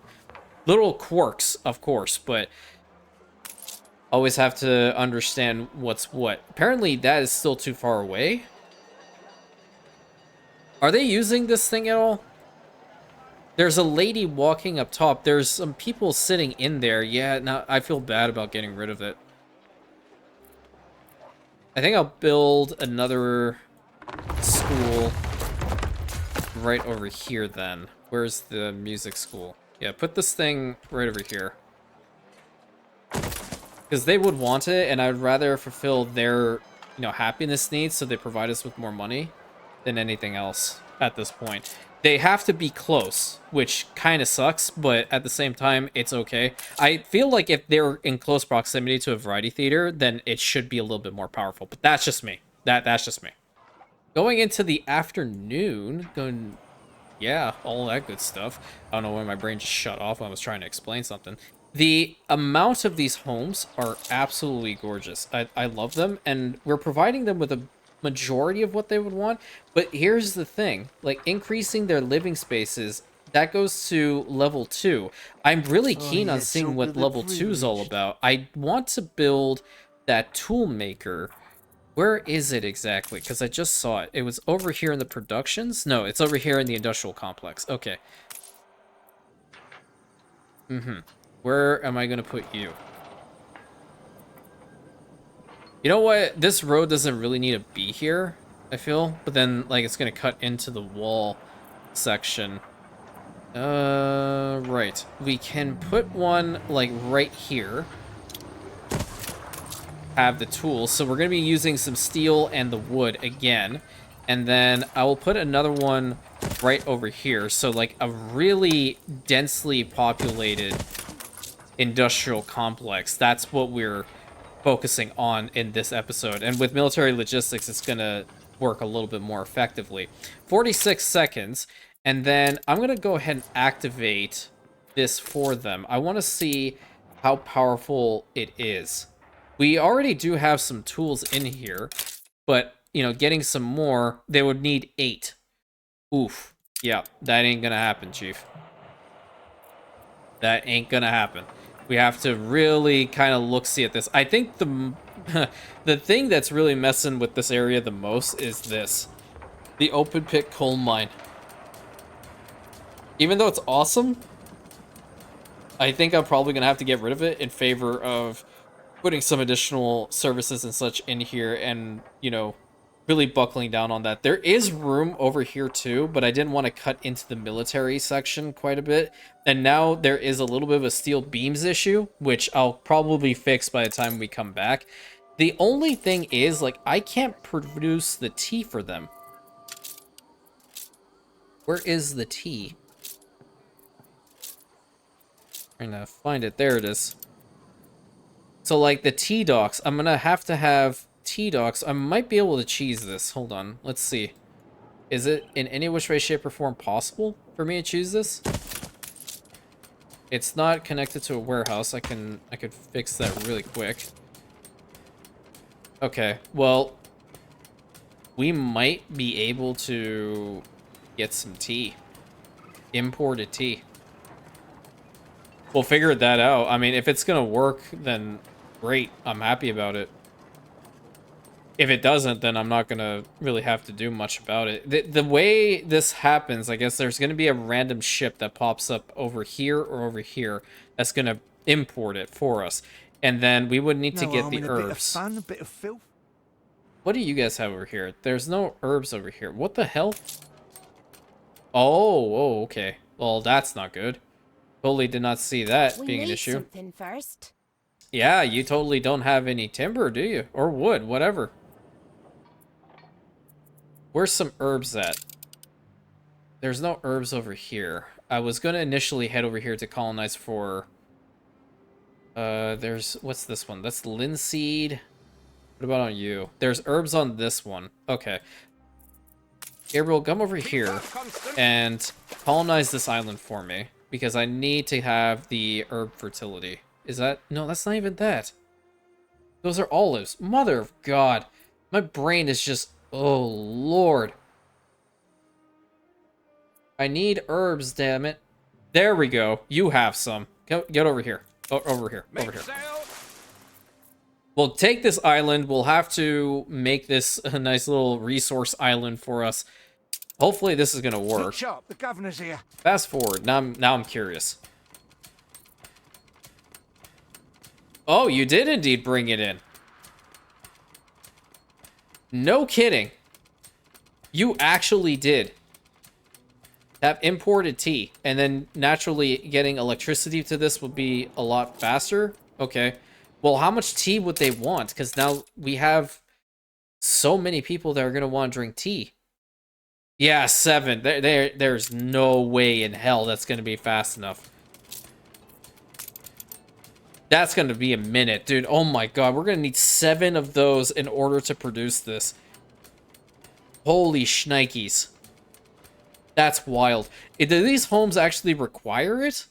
Little quirks, of course, but always have to understand what's what. Apparently, that is still too far away. Are they using this thing at all? There's a lady walking up top. There's some people sitting in there. Yeah, now I feel bad about getting rid of it. I think I'll build another school right over here then. Where's the music school? Yeah, put this thing right over here. Because they would want it, and I'd rather fulfill their, happiness needs, so they provide us with more money than anything else at this point. They have to be close, which kind of sucks, but at the same time, it's okay. I feel like if they're in close proximity to a variety theater, then it should be a little bit more powerful. But that's just me. That's just me. Going into the afternoon, yeah, all that good stuff. I don't know why my brain just shut off when I was trying to explain something. The amount of these homes are absolutely gorgeous. I love them, and we're providing them with a majority of what they would want. But here's the thing, like increasing their living spaces, that goes to level 2. I'm really keen on seeing what level 2 is all about. I want to build that tool maker. Where is it exactly? Because I just saw it. It was over here in the productions? No, it's over here in the industrial complex. Okay. Where am I going to put you? You know what? This road doesn't really need to be here, I feel. But then, like, it's going to cut into the wall section. Right. We can put one, like, right here. Have the tools. So we're going to be using some steel and the wood again. And then I will put another one right over here. So, like, a really densely populated industrial complex. That's what we're focusing on in this episode, and with military logistics it's gonna work a little bit more effectively. 46 seconds, and then I'm gonna go ahead and activate this for them. I want to see how powerful it is. We already do have some tools in here, but getting some more, they would need 8. Oof. Yeah, that ain't gonna happen, Chief. That ain't gonna happen. We have to really kind of look-see at this. I think the the thing that's really messing with this area the most is this. The open pit coal mine. Even though it's awesome, I think I'm probably going to have to get rid of it in favor of putting some additional services and such in here and, really buckling down on that. There is room over here too, but I didn't want to cut into the military section quite a bit. And now there is a little bit of a steel beams issue, which I'll probably fix by the time we come back. The only thing is, like, I can't produce the tea for them. Where is the tea? Trying to find it. There it is. So, like, the tea docks, I'm gonna have to have tea docks. I might be able to cheese this. Hold on. Let's see. Is it in any which way, shape, or form possible for me to choose this? It's not connected to a warehouse. I could fix that really quick. Okay. Well, we might be able to get some tea. Imported tea. We'll figure that out. I mean, if it's gonna work, then great. I'm happy about it. If it doesn't, then I'm not going to really have to do much about it. The way this happens, I guess there's going to be a random ship that pops up over here or over here that's going to import it for us. And then we would need to get the herbs. A bit of fun, a bit of filth. What do you guys have over here? There's no herbs over here. What the hell? Oh, okay. Well, that's not good. Totally did not see that being an issue. Something first. Yeah, you totally don't have any timber, do you? Or wood, whatever. Where's some herbs at? There's no herbs over here. I was going to initially head over here to colonize for... what's this one? That's linseed. What about on you? There's herbs on this one. Okay. Gabriel, come over here and colonize this island for me, because I need to have the herb fertility. Is that... No, that's not even that. Those are olives. Mother of God. My brain is just... Oh, Lord. I need herbs, damn it. There we go. You have some. Get over here. Over here. Over here. We'll take this island. We'll have to make this a nice little resource island for us. Hopefully this is going to work. Sharp, the governor's here. Fast forward. Now I'm curious. Oh, you did indeed bring it in. No kidding. You actually did. have imported tea, and then naturally getting electricity to this would be a lot faster. Okay. Well, how much tea would they want? Because now we have so many people that are going to want to drink tea. Yeah, 7. There's no way in hell that's going to be fast enough. That's going to be a minute, dude. Oh my god, we're going to need 7 of those in order to produce this. Holy shnikes. That's wild. Do these homes actually require it?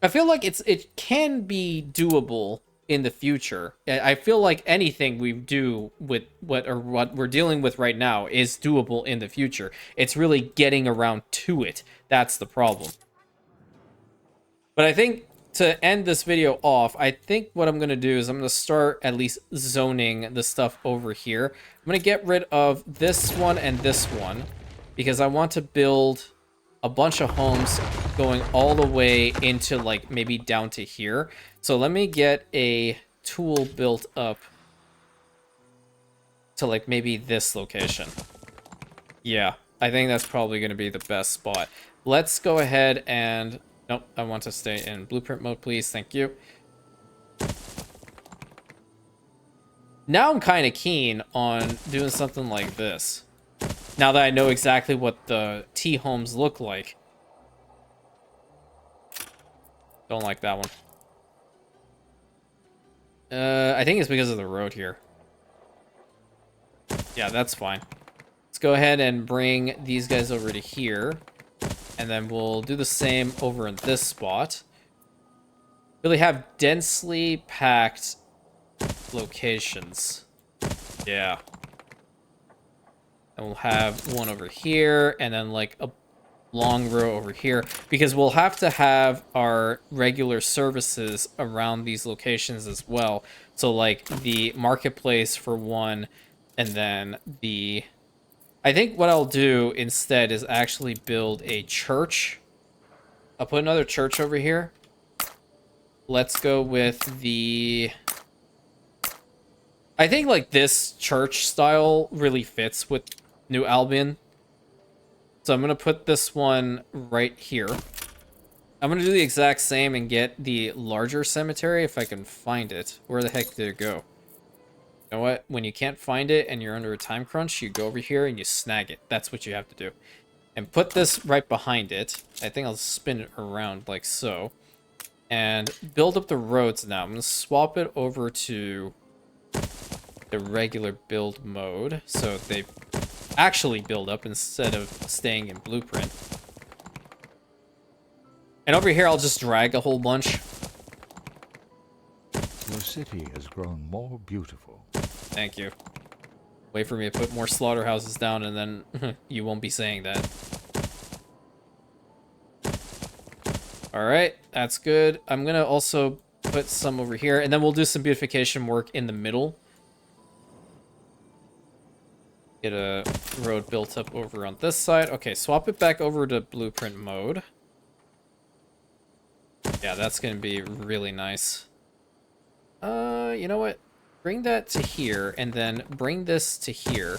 I feel like it can be doable in the future. I feel like anything we do with what we're dealing with right now is doable in the future. It's really getting around to it. That's the problem. But I think to end this video off, I think what I'm going to do is I'm going to start at least zoning the stuff over here. I'm going to get rid of this one and this one because I want to build a bunch of homes going all the way into like maybe down to here. So let me get a tool built up to like maybe this location. Yeah, I think that's probably going to be the best spot. Let's go ahead and... Nope, I want to stay in blueprint mode, please. Thank you. Now I'm kind of keen on doing something like this. Now that I know exactly what the tea homes look like. Don't like that one. I think it's because of the road here. Yeah, that's fine. Let's go ahead and bring these guys over to here. And then we'll do the same over in this spot. Really have densely packed locations. Yeah. And we'll have one over here, and then like a long row over here, because we'll have to have our regular services around these locations as well. So like the marketplace for one, and then the... I think what I'll do instead is actually build a church. I'll put another church over here. Let's go with the... I think like this church style really fits with New Albion. So I'm going to put this one right here. I'm going to do the exact same and get the larger cemetery if I can find it. Where the heck did it go? You know what? When you can't find it and you're under a time crunch, you go over here and you snag it. That's what you have to do. And put this right behind it. I think I'll spin it around like so. And build up the roads now. I'm going to swap it over to the regular build mode. So they actually build up instead of staying in blueprint. And over here, I'll just drag a whole bunch. Your city has grown more beautiful. Thank you. Wait for me to put more slaughterhouses down, and then you won't be saying that. Alright, that's good. I'm going to also put some over here, and then we'll do some beautification work in the middle. Get a road built up over on this side. Okay, swap it back over to blueprint mode. Yeah, that's going to be really nice. You know what? Bring that to here, and then bring this to here.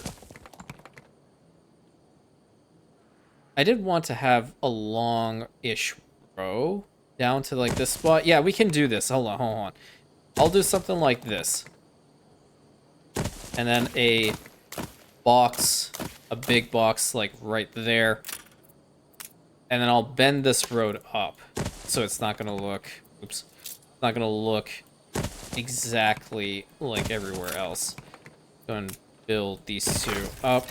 I did want to have a long-ish row down to, like, this spot. Yeah, we can do this. Hold on. I'll do something like this. And then a box, a big box, like, right there. And then I'll bend this road up, so it's not going to look... Oops. It's not going to look exactly like everywhere else. Go and build these two up,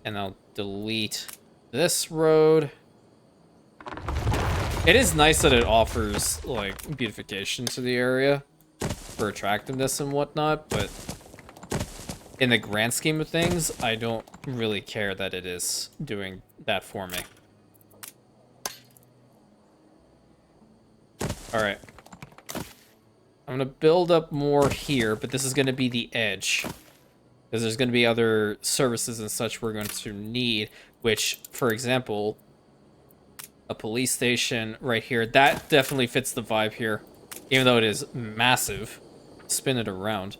and I'll delete this road. It is nice that it offers like beautification to the area for attractiveness and whatnot, but in the grand scheme of things, I don't really care that it is doing that for me. All right. I'm going to build up more here, but this is going to be the edge. Because there's going to be other services and such we're going to need, which, for example, a police station right here. That definitely fits the vibe here, even though it is massive. Spin it around.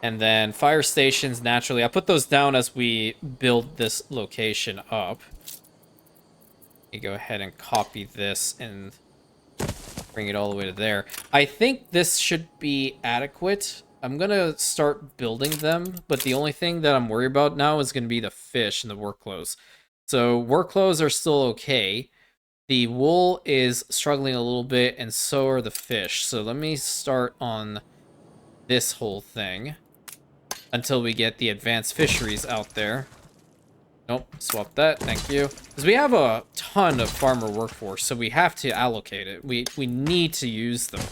And then fire stations, naturally. I'll put those down as we build this location up. You go ahead and copy this and bring it all the way to there. I think this should be adequate. I'm gonna start building them, but the only thing that I'm worried about now is gonna be the fish and the work clothes. So work clothes are still okay. The wool is struggling a little bit, and so are the fish. So let me start on this whole thing until we get the advanced fisheries out there. Nope, swap that, thank you. Because we have a ton of farmer workforce, so we have to allocate it. We need to use them,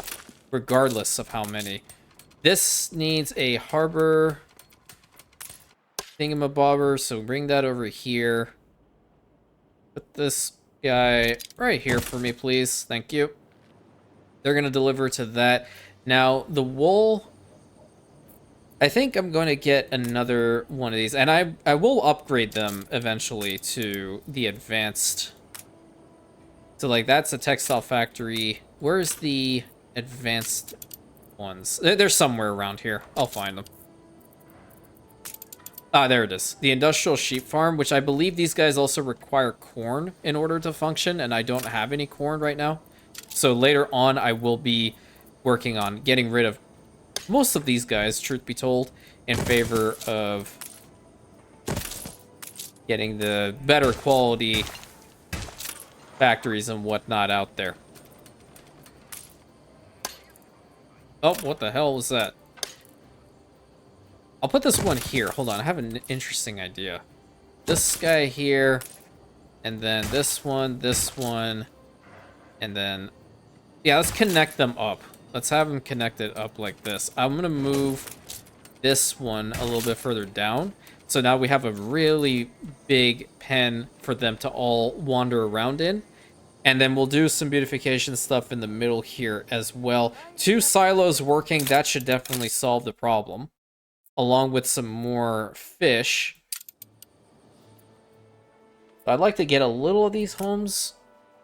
regardless of how many. This needs a harbor thingamabobber, so bring that over here. Put this guy right here for me, please. Thank you. They're going to deliver to that. Now, the wool, I think I'm going to get another one of these, and I will upgrade them eventually to the advanced. So, like, that's a textile factory. Where's the advanced ones? They're somewhere around here. I'll find them. Ah, there it is. The industrial sheep farm, which I believe these guys also require corn in order to function, and I don't have any corn right now. So later on, I will be working on getting rid of most of these guys, truth be told, in favor of getting the better quality factories and whatnot out there. Oh, what the hell was that? I'll put this one here. Hold on, I have an interesting idea. This guy here, and then this one, and then... Yeah, let's connect them up. Let's have them connected up like this. I'm going to move this one a little bit further down. So now we have a really big pen for them to all wander around in. And then we'll do some beautification stuff in the middle here as well. 2 silos working, that should definitely solve the problem. Along with some more fish. I'd like to get a little of these homes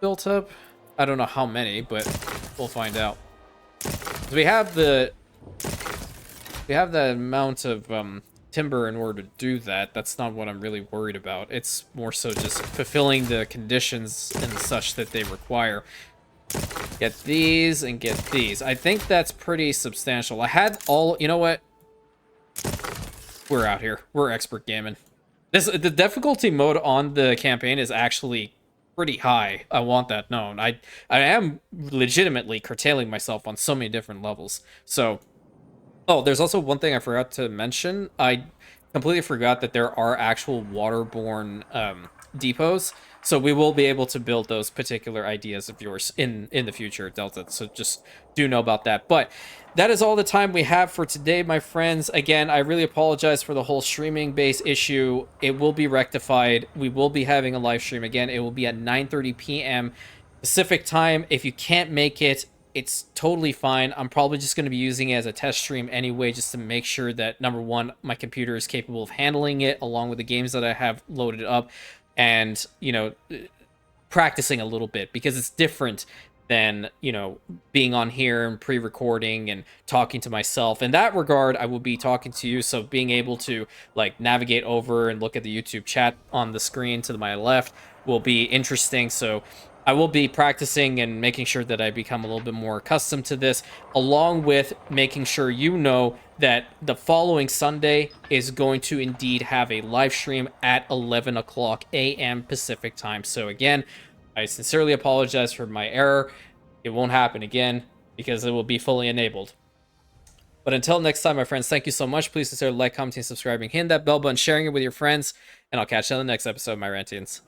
built up. I don't know how many, but we'll find out. We have the amount of timber in order to do that. That's not what I'm really worried about. It's more so just fulfilling the conditions and such that they require. Get these and get these. I think that's pretty substantial. I had all... You know what? We're out here. We're expert gaming. The difficulty mode on the campaign is actually pretty high. I want that known. I am legitimately curtailing myself on so many different levels. So, oh, there's also one thing I forgot to mention. I completely forgot that there are actual waterborne depots. So we will be able to build those particular ideas of yours in the future, Delta. So just do know about that. But that is all the time we have for today, my friends. Again, I really apologize for the whole streaming base issue. It will be rectified. We will be having a live stream again. It will be at 9:30 p.m. Pacific time. If you can't make it, it's totally fine. I'm probably just going to be using it as a test stream anyway, just to make sure that, number one, my computer is capable of handling it, along with the games that I have loaded up. And, you know, practicing a little bit, because it's different than, you know, being on here and pre-recording and talking to myself. In that regard, I will be talking to you, so being able to, like, navigate over and look at the YouTube chat on the screen to my left will be interesting. So I will be practicing and making sure that I become a little bit more accustomed to this, along with making sure you know that the following Sunday is going to indeed have a live stream at 11 o'clock a.m. Pacific time. So again, I sincerely apologize for my error. It won't happen again because it will be fully enabled. But until next time, my friends, thank you so much. Please consider like, commenting, subscribing, hitting that bell button, sharing it with your friends, and I'll catch you on the next episode of my Rantians.